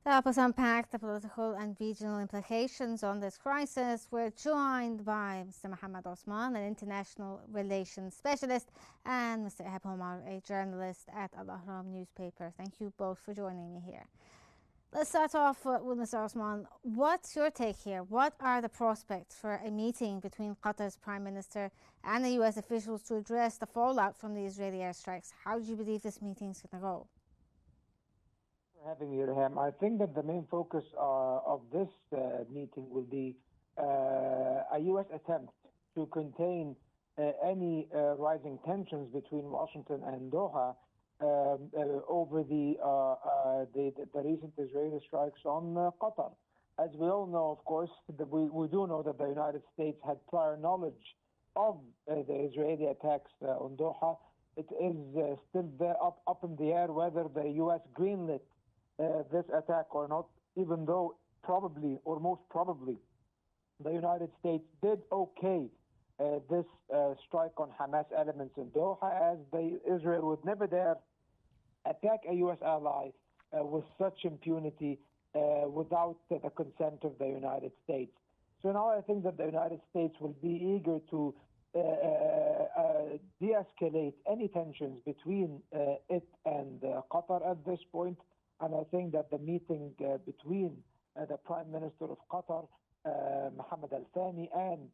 To help us unpack the political and regional implications on this crisis, we're joined by Mr. Mohamed Osman, an international relations specialist, and Mr. Ihab Omar, a journalist at Al-Ahram newspaper. Thank you both for joining me here. Let's start off with Mr. Osman. What's your take here? What are the prospects for a meeting between Qatar's Prime Minister and the US officials to address the fallout from the Israeli airstrikes? How do you believe this meeting is going to go? Having you, Ham. I think that the main focus of this meeting will be a U.S. attempt to contain any rising tensions between Washington and Doha over the recent Israeli strikes on Qatar. As we all know, of course, we do know that the United States had prior knowledge of the Israeli attacks on Doha. It is still there up in the air whether the U.S. greenlit this attack or not, even though probably or most probably the United States did okay this strike on Hamas elements in Doha, as Israel would never dare attack a U.S. ally with such impunity without the consent of the United States. So now I think that the United States will be eager to de-escalate any tensions between it and Qatar at this point. And I think that the meeting between the Prime Minister of Qatar, Mohamed Al-Thani, and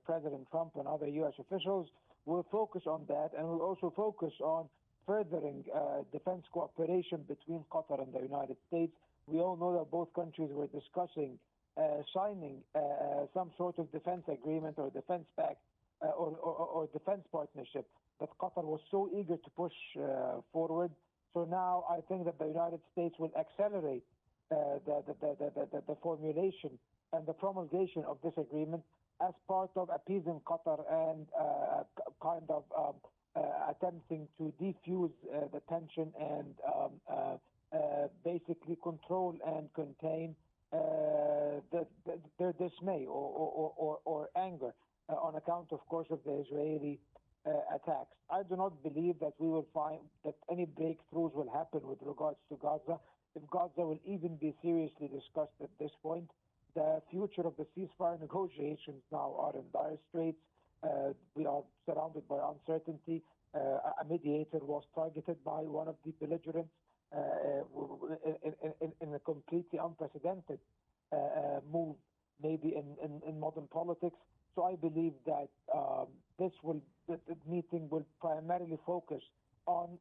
President Trump and other U.S. officials will focus on that, and will also focus on furthering defense cooperation between Qatar and the United States. We all know that both countries were discussing signing some sort of defense agreement or defense pact or defense partnership that Qatar was so eager to push forward. So now I think that the United States will accelerate the formulation and the promulgation of this agreement as part of appeasing Qatar and kind of attempting to defuse the tension and basically control and contain their dismay or anger on account, of course, of the Israeli attacks. I do not believe that we will find that any breakthroughs will happen with regards to Gaza. If Gaza will even be seriously discussed at this point, the future of the ceasefire negotiations now are in dire straits. We are surrounded by uncertainty. A mediator was targeted by one of the belligerents in a completely unprecedented move, maybe in modern politics. So I believe that the meeting will primarily focus on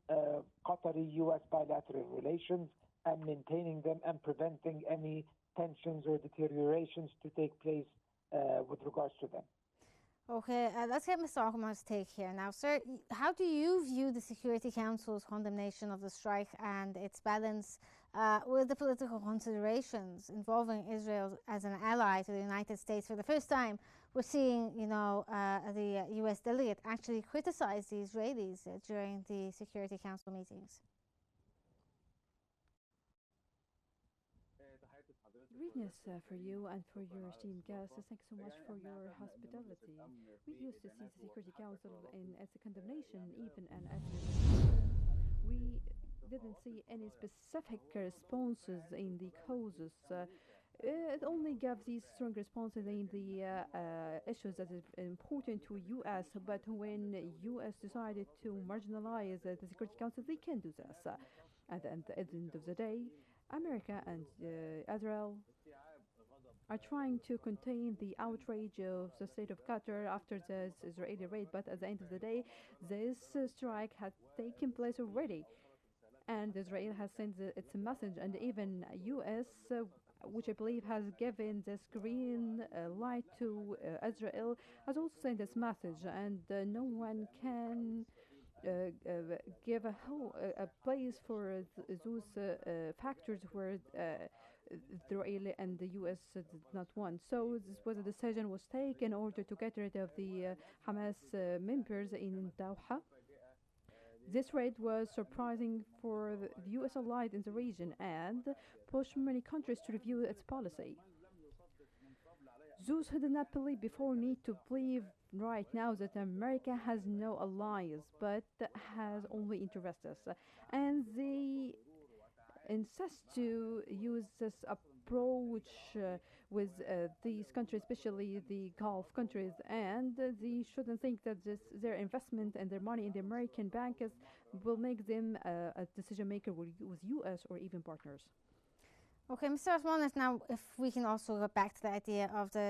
Qatari-U.S. bilateral relations and maintaining them and preventing any tensions or deteriorations to take place with regards to them. Okay, let's get Mr. Omar's take here. Now, sir, how do you view the Security Council's condemnation of the strike and its balance with the political considerations involving Israel as an ally to the United States? For the first time, we're seeing, the U.S. delegate actually criticize the Israelis during the Security Council meetings. Greetings for you and for your esteemed guests. Thanks so much for your hospitality. We used to see the Security Council as a condemnation, even and as a we didn't see any specific responses in the causes. It only gave these strong responses in the issues that is important to U.S. But when U.S. decided to marginalize the Security Council, they can do this. At the end of the day, America and Israel are trying to contain the outrage of the state of Qatar after this Israeli raid, but at the end of the day, this strike had taken place already, and Israel has sent its message, and even U.S., which I believe has given this green light to Israel, has also sent this message, and no one can give a place for those factors where Israel and the U.S. did not want. So this was a decision was taken in order to get rid of the Hamas members in Doha. This raid was surprising for the U.S. allied in the region and pushed many countries to review its policy. Those who did not believe before need to believe right now that America has no allies but has only interests. And the insist to use this approach with these countries, especially the Gulf countries, and they shouldn't think that their investment and their money in the American banks will make them a decision maker with U.S. or even partners. Okay, Mr. Osman, now if we can also go back to the idea of the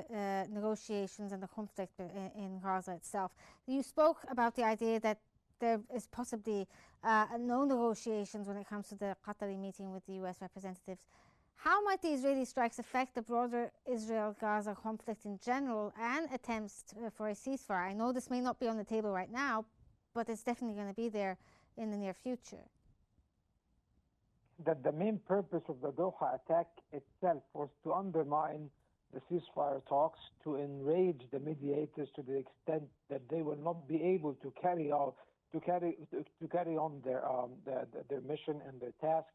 negotiations and the conflict in Gaza itself. You spoke about the idea that there is possibly no negotiations when it comes to the Qatari meeting with the U.S. representatives. How might the Israeli strikes affect the broader Israel-Gaza conflict in general and attempts for a ceasefire? I know this may not be on the table right now, but it's definitely going to be there in the near future. That the main purpose of the Doha attack itself was to undermine the ceasefire talks, to enrage the mediators to the extent that they will not be able to carry on their mission and their task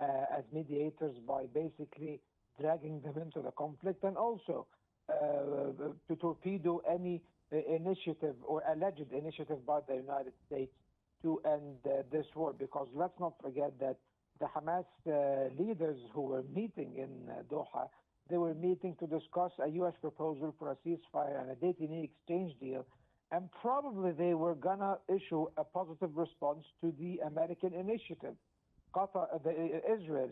as mediators by basically dragging them into the conflict, and also to torpedo any initiative or alleged initiative by the United States to end this war. Because let's not forget that the Hamas leaders who were meeting in Doha, they were meeting to discuss a U.S. proposal for a ceasefire and a detainee exchange deal, and probably they were going to issue a positive response to the American initiative. Israel,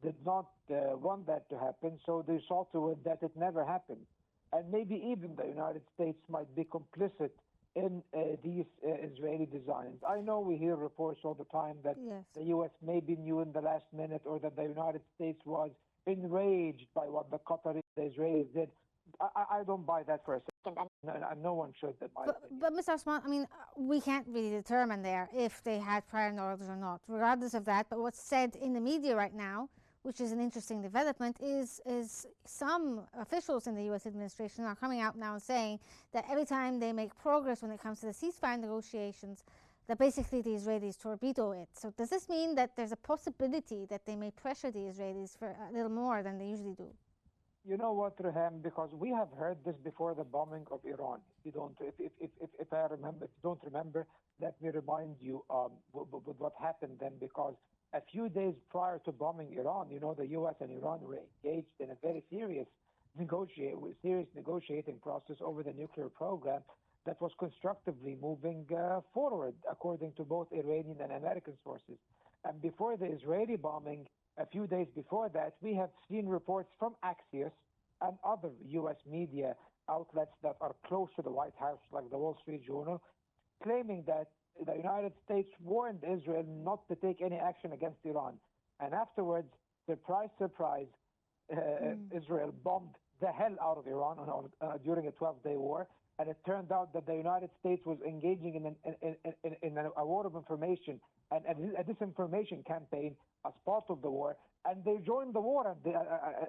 did not want that to happen, so they saw to it that it never happened. And maybe even the United States might be complicit in these Israeli designs. I know we hear reports all the time that the U.S. maybe knew in the last minute, or that the United States was enraged by what the Israelis did. I don't buy that for a second, and no one should. But Mr. Osman, I mean, we can't really determine there if they had prior orders or not, regardless of that. But what's said in the media right now, which is an interesting development, is some officials in the U.S. administration are coming out now and saying that every time they make progress when it comes to the ceasefire negotiations, that basically the Israelis torpedo it. So does this mean that there's a possibility that they may pressure the Israelis for a little more than they usually do? You know what, Reham? Because we have heard this before the bombing of Iran. If you don't remember, let me remind you with what happened then. Because a few days prior to bombing Iran, the U.S. and Iran were engaged in a very serious negotiating process over the nuclear program that was constructively moving forward, according to both Iranian and American sources. And before the Israeli bombing, a few days before that, we have seen reports from Axios and other U.S. media outlets that are close to the White House, like the Wall Street Journal, claiming that the United States warned Israel not to take any action against Iran. And afterwards, surprise, surprise, Israel bombed the hell out of Iran during a 12-day war. And it turned out that the United States was engaging in a war of information and a disinformation campaign as part of the war, and they joined the war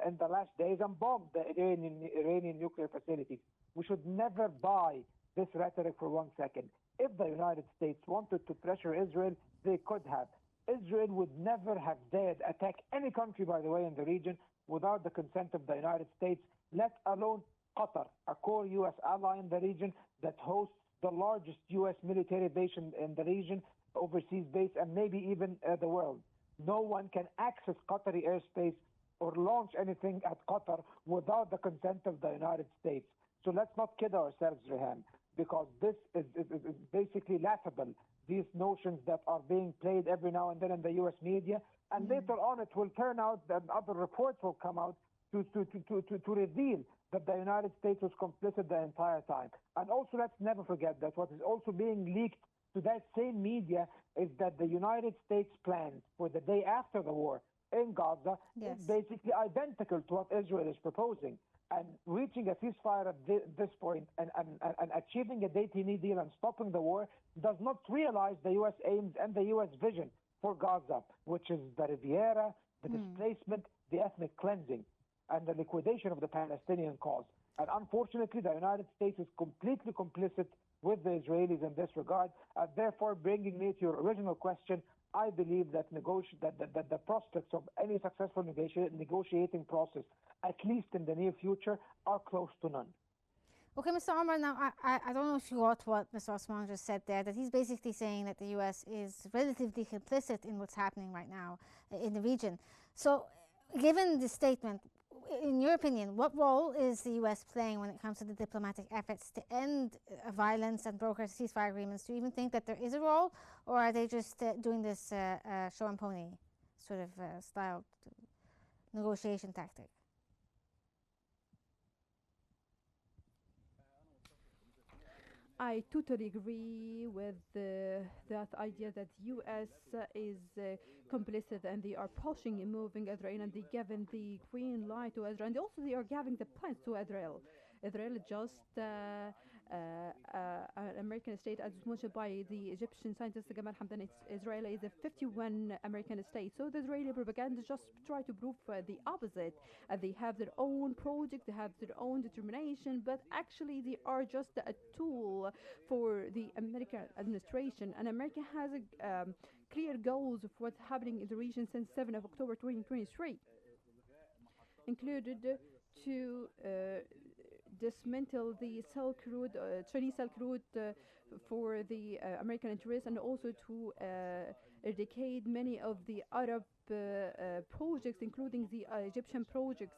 in the last days and bombed the Iranian nuclear facilities. We should never buy this rhetoric for 1 second. If the United States wanted to pressure Israel, they could have. Israel would never have dared attack any country, by the way, in the region without the consent of the United States, let alone Qatar, a core U.S. ally in the region that hosts the largest U.S. military base in the region, overseas base, and maybe even the world. No one can access Qatari airspace or launch anything at Qatar without the consent of the United States. So let's not kid ourselves, Rehan, because this is basically laughable, these notions that are being played every now and then in the U.S. media. And later on, it will turn out that other reports will come out to reveal that the United States was complicit the entire time. And also, let's never forget that what is also being leaked to that same media is that the United States plan for the day after the war in Gaza is basically identical to what Israel is proposing. And reaching a ceasefire at this point and achieving a detainee deal and stopping the war does not realize the U.S. aims and the U.S. vision for Gaza, which is the Riviera, the displacement, the ethnic cleansing, and the liquidation of the Palestinian cause. And unfortunately, the United States is completely complicit with the Israelis in this regard. Therefore, bringing me to your original question, I believe that the prospects of any successful negotiating process, at least in the near future, are close to none. Okay, Mr. Omar, now I don't know if you got what Mr. Osman just said there, that he's basically saying that the US is relatively complicit in what's happening right now in the region. So, given this statement, in your opinion, what role is the US playing when it comes to the diplomatic efforts to end violence and broker ceasefire agreements? Do you even think that there is a role, or are they just doing this show and pony sort of style negotiation tactic? I totally agree with that idea that U.S. Is complicit and they are pushing and moving Israel and they given the green light to Israel and also they are giving the plans to Israel. Israel just an American state as mentioned by the Egyptian scientist Gamal Hamdan. Israel is a 51 American state. So the Israeli propaganda just try to prove the opposite. They have their own project, they have their own determination, but actually they are just a tool for the American administration. And America has a clear goals of what's happening in the region since 7th of October 2023, included to dismantle the Silk Road, Chinese Silk Road for the American interests, and also to eradicate many of the Arab projects, including the Egyptian projects,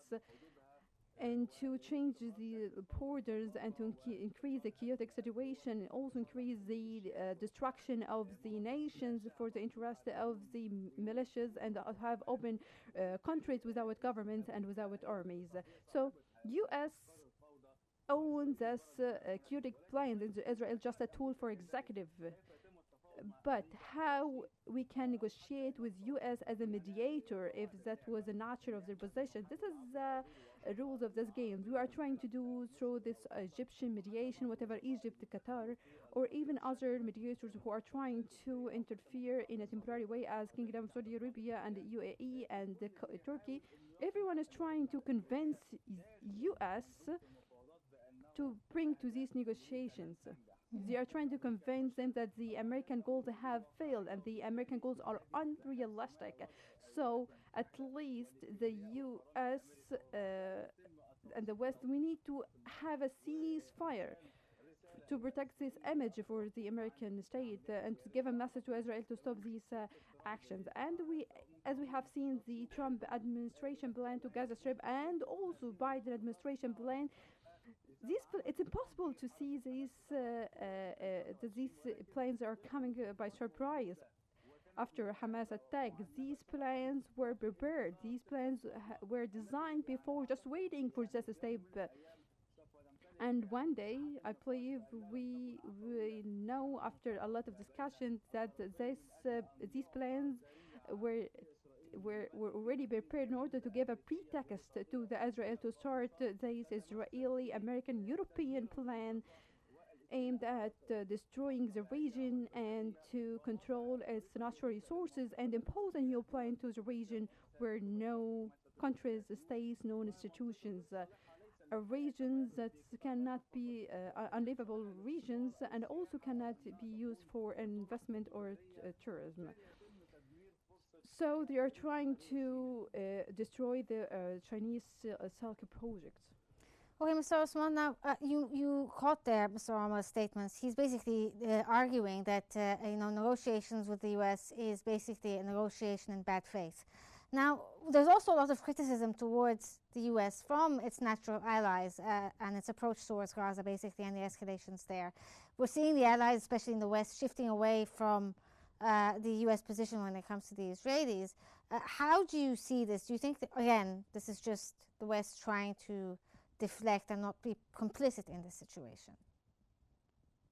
and to change the borders and to increase the chaotic situation, and also increase the destruction of the nations for the interest of the militias, and have open countries without governments and without armies. So U.S. owns this chaotic plan in Israel just a tool for executive. But how we can negotiate with U.S. as a mediator if that was the nature of their position? This is the rules of this game. We are trying to do through this Egyptian mediation, whatever Egypt, Qatar, or even other mediators who are trying to interfere in a temporary way as Kingdom of Saudi Arabia and the UAE and Turkey. Everyone is trying to convince U.S. to bring to these negotiations. They are trying to convince them that the American goals have failed and the American goals are unrealistic. So at least the U.S. And the West, we need to have a ceasefire to protect this image for the American state and to give a message to Israel to stop these actions. And as we have seen, the Trump administration plan to Gaza Strip and also Biden administration plan, it's impossible to see these plans are coming by surprise after Hamas attack. These plans were prepared. These plans were designed before, just waiting for this step. And one day, I believe we know after a lot of discussions that these plans were already prepared in order to give a pretext to the Israel to start this Israeli, American, European plan aimed at destroying the region and to control its natural resources and impose a new plan to the region where no countries, states, no institutions, regions that cannot be unlivable regions and also cannot be used for investment or tourism. So they are trying to destroy the Chinese Silk project. Okay, Mr. Osman, now you caught there Mr. Omar's statements. He's basically arguing that negotiations with the U.S. is basically a negotiation in bad faith. Now, there's also a lot of criticism towards the U.S. from its natural allies and its approach towards Gaza, basically, and the escalations there. We're seeing the allies, especially in the West, shifting away from the U.S. position when it comes to the Israelis. How do you see this? Do you think that, again, this is just the West trying to deflect and not be complicit in this situation?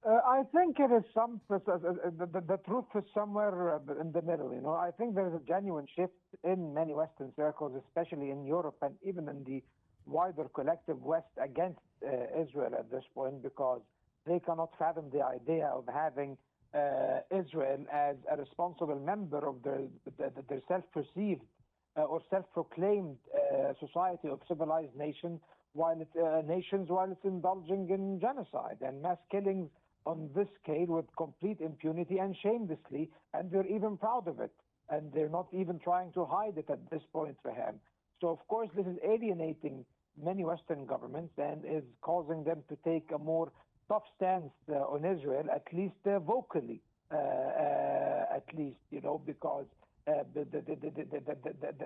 I think it is the truth is somewhere in the middle. I think there is a genuine shift in many Western circles, especially in Europe and even in the wider collective West against Israel at this point, because they cannot fathom the idea of having Israel as a responsible member of their self-perceived or self-proclaimed society of civilized nations, while it's indulging in genocide and mass killings on this scale with complete impunity and shamelessly, and they're even proud of it, and they're not even trying to hide it at this point for him. So of course this is alienating many Western governments and is causing them to take a more tough stance on Israel, at least vocally, at least, because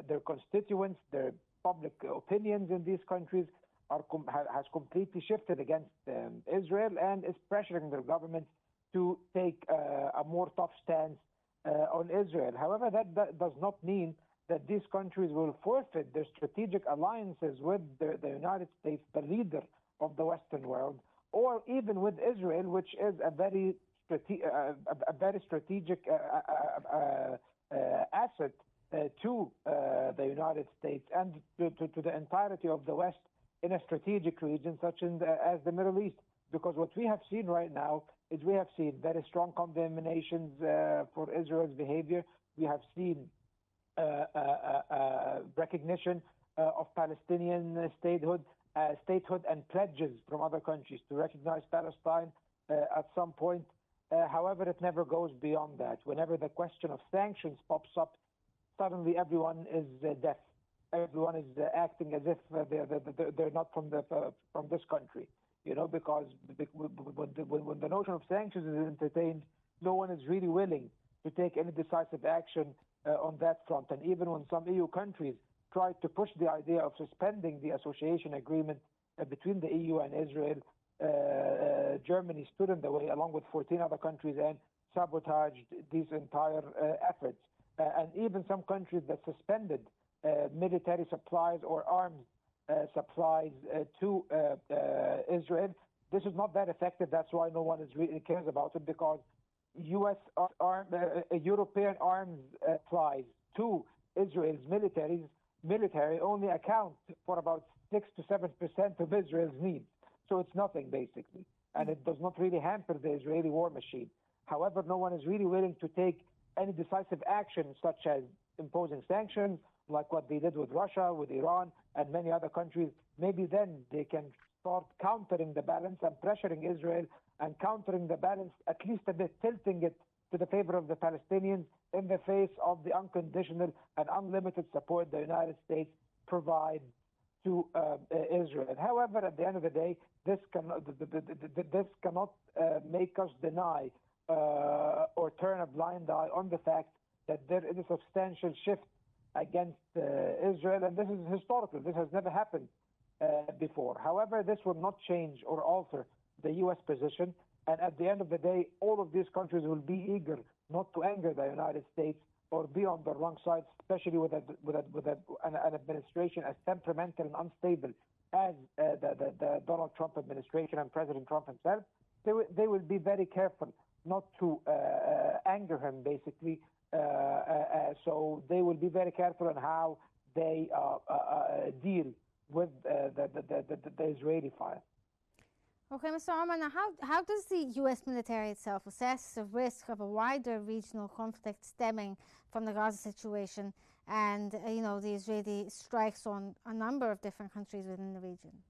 their constituents, their public opinions in these countries has completely shifted against Israel and is pressuring their government to take a more tough stance on Israel. However, that does not mean that these countries will forfeit their strategic alliances with the United States, the leader of the Western world, or even with Israel, which is a very strategic asset to the United States and to the entirety of the West in a strategic region such as the Middle East. Because what we have seen right now is we have seen very strong condemnations for Israel's behavior. We have seen recognition of Palestinian statehood and pledges from other countries to recognize Palestine at some point. However, it never goes beyond that. Whenever the question of sanctions pops up, suddenly everyone is deaf. Everyone is acting as if they're not from this country. Because when the notion of sanctions is entertained, no one is really willing to take any decisive action on that front. And even when some EU countries tried to push the idea of suspending the association agreement between the EU and Israel, Germany stood in the way along with 14 other countries and sabotaged these entire efforts. And even some countries that suspended military supplies or arms supplies to Israel, this is not that effective. That's why no one really cares about it, because European arms supplies to Israel's military only account for about 6 to 7% of Israel's needs. So it's nothing, basically. And it does not really hamper the Israeli war machine. However, no one is really willing to take any decisive action, such as imposing sanctions, like what they did with Russia, with Iran, and many other countries. Maybe then they can start countering the balance and pressuring Israel and countering the balance, at least a bit, tilting it to the favor of the Palestinians in the face of the unconditional and unlimited support the United States provides to Israel. However, at the end of the day, this cannot make us deny or turn a blind eye on the fact that there is a substantial shift against Israel, and this is historical. This has never happened before. However, this will not change or alter the U.S. position, and at the end of the day, all of these countries will be eager not to anger the United States or be on the wrong side, especially with an administration as temperamental and unstable as the Donald Trump administration and President Trump himself. They will be very careful not to anger him, basically. So they will be very careful on how they deal with the Israeli fire. Okay, Mr. Omar, now how does the U.S. military itself assess the risk of a wider regional conflict stemming from the Gaza situation and, the Israeli strikes on a number of different countries within the region?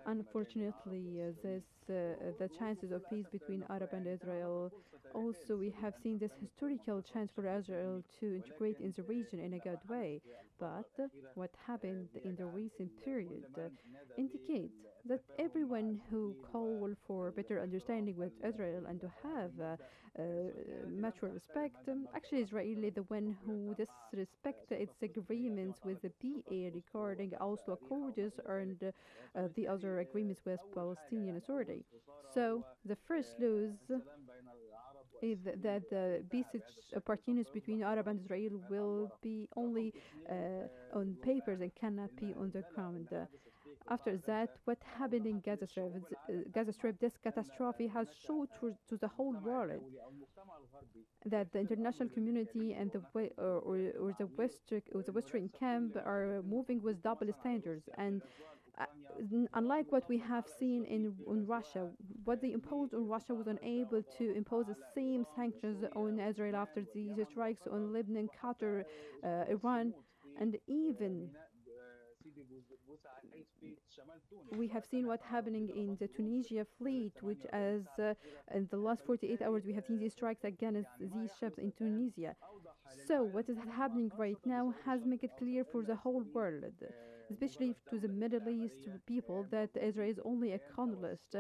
Unfortunately, the chances of peace between Arab and Israel. Also, we have seen this historical chance for Israel to integrate in the region in a good way. But what happened in the recent period indicates that everyone who call for better understanding with Israel and to have mutual respect, actually Israel is the one who disrespect its agreements with the PA regarding Oslo Accords and the other agreements with Palestinian Authority. So the first lose is that the peace opportunities between Arab and Israel will be only on papers and cannot be on the ground. After that, what happened in Gaza Strip, this catastrophe has shown to the whole world that the international community and the Western camp are moving with double standards. And unlike what we have seen in Russia, what they imposed on Russia was unable to impose the same sanctions on Israel after the strikes on Lebanon, Qatar, Iran, and even We have seen what's happening in the Tunisia fleet, which as in the last 48 hours we have seen these strikes against these ships in Tunisia. So what is happening right now has made it clear for the whole world, especially to the Middle East people, that Israel is only a colonist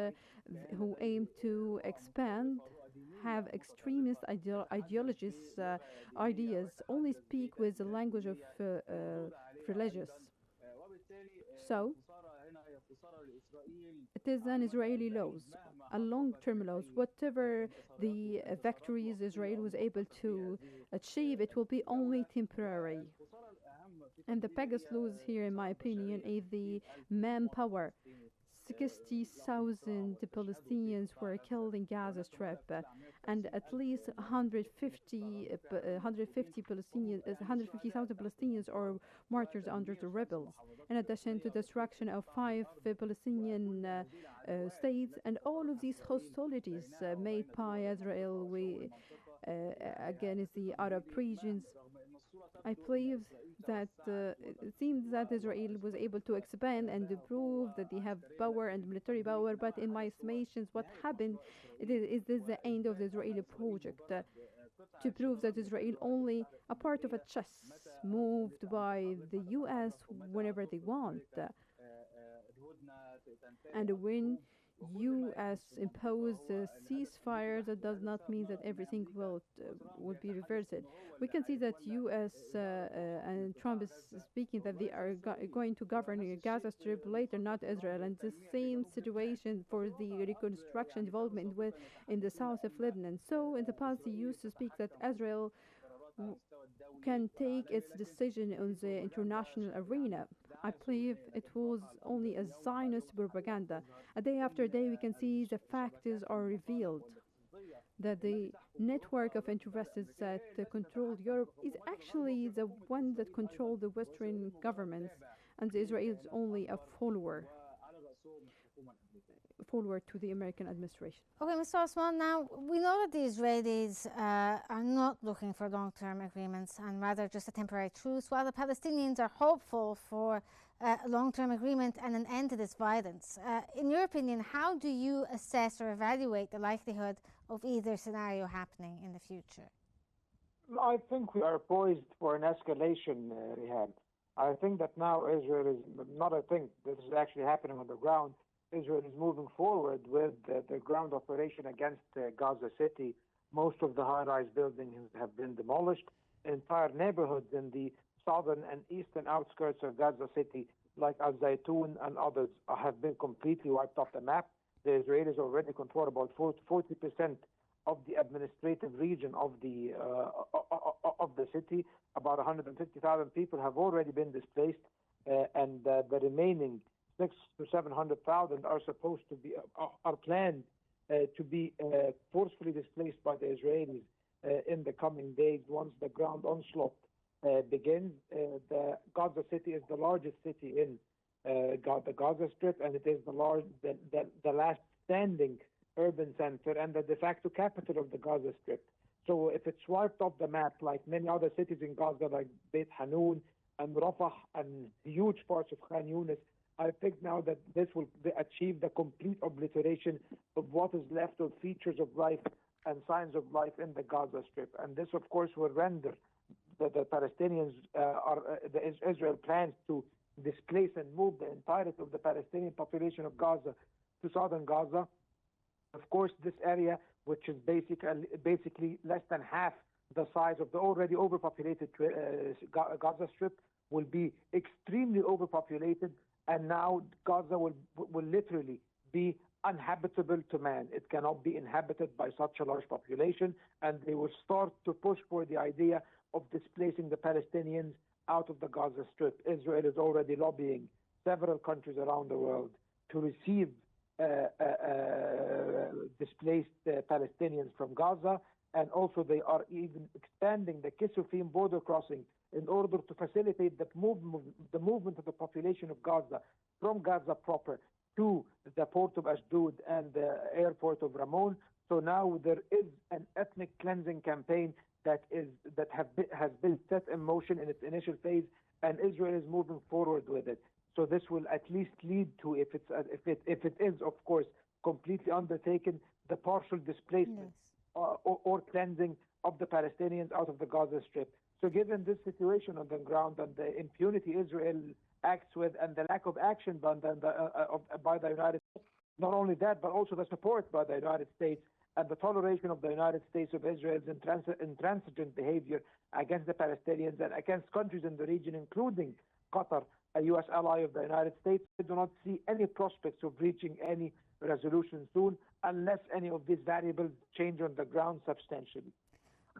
who aim to expand, have extremist ideologies, ideas, only speak with the language of religious. So it is an Israeli laws, a long-term laws. Whatever the victories Israel was able to achieve, it will be only temporary. And the biggest loss here, in my opinion, is the manpower. 60,000 Palestinians were killed in Gaza Strip, and at least 150 Palestinians, 150,000 Palestinians are martyrs under the rebels. In addition to destruction of 5 Palestinian states, and all of these hostilities made by Israel against the Arab regions, I believe that it seems that Israel was able to expand and to prove that they have power and military power, but in my estimations, what happened is this the end of the Israeli project to prove that Israel only a part of a chess moved by the US whenever they want. And when US impose a ceasefire, that does not mean that everything will be reversed. We can see that US and Trump is speaking that they are going to govern Gaza Strip later, not Israel. And the same situation for the reconstruction development in the south of Lebanon. So in the past, he used to speak that Israel can take its decision on the international arena. I believe it was only a Zionist propaganda. A day after day, we can see the facts are revealed that the network of interests that control Europe is actually the one that control the Western governments, and Israel is only a follower to the American administration. Okay, Mr. Osman, now we know that the Israelis are not looking for long-term agreements and rather just a temporary truce, while the Palestinians are hopeful for a long-term agreement and an end to this violence. In your opinion, how do you assess or evaluate the likelihood of either scenario happening in the future? I think we are poised for an escalation, Rehab. I think that now Israel is, not I think, this is actually happening on the ground. Israel is moving forward with the ground operation against Gaza City. Most of the high-rise buildings have been demolished. Entire neighborhoods in the southern and eastern outskirts of Gaza City, like Al-Zaytun and others, have been completely wiped off the map. The Israelis already control about 40% of the administrative region of the city. About 150,000 people have already been displaced, and the remaining 600,000 to 700,000 are supposed to be are planned to be forcefully displaced by the Israelis in the coming days once the ground onslaught begins. The Gaza City is the largest city in the Gaza Strip, and it is the last standing urban center and the de facto capital of the Gaza Strip. So if it's wiped off the map, like many other cities in Gaza, like Beit Hanun and Rafah and huge parts of Khan Yunis, I think now that this will achieve the complete obliteration of what is left of features of life and signs of life in the Gaza Strip. And this, of course, will render the Palestinians, Israel plans to displace and move the entirety of the Palestinian population of Gaza to southern Gaza. Of course, this area, which is basically less than half the size of the already overpopulated Gaza Strip, will be extremely overpopulated. And now Gaza will literally be uninhabitable to man. It cannot be inhabited by such a large population, and they will start to push for the idea of displacing the Palestinians out of the Gaza Strip. Israel is already lobbying several countries around the world to receive displaced Palestinians from Gaza, and also they are even expanding the Kisufim border crossing in order to facilitate the movement of the population of Gaza from Gaza proper to the port of Ashdod and the airport of Ramon. So now there is an ethnic cleansing campaign that has been set in motion in its initial phase, and Israel is moving forward with it. So this will at least lead to, if it is, of course, completely undertaken, the partial displacement or cleansing of the Palestinians out of the Gaza Strip. So given this situation on the ground and the impunity Israel acts with and the lack of action by the United States, not only that, but also the support by the United States and the toleration of the United States of Israel's intransigent behavior against the Palestinians and against countries in the region, including Qatar, a U.S. ally of the United States, I do not see any prospects of reaching any resolution soon unless any of these variables change on the ground substantially.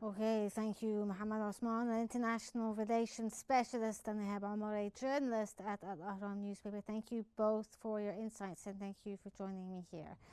Okay, thank you, Mohamed Osman, an international relations specialist, and Ihab Omar, a journalist at Al Ahram newspaper. Thank you both for your insights and thank you for joining me here.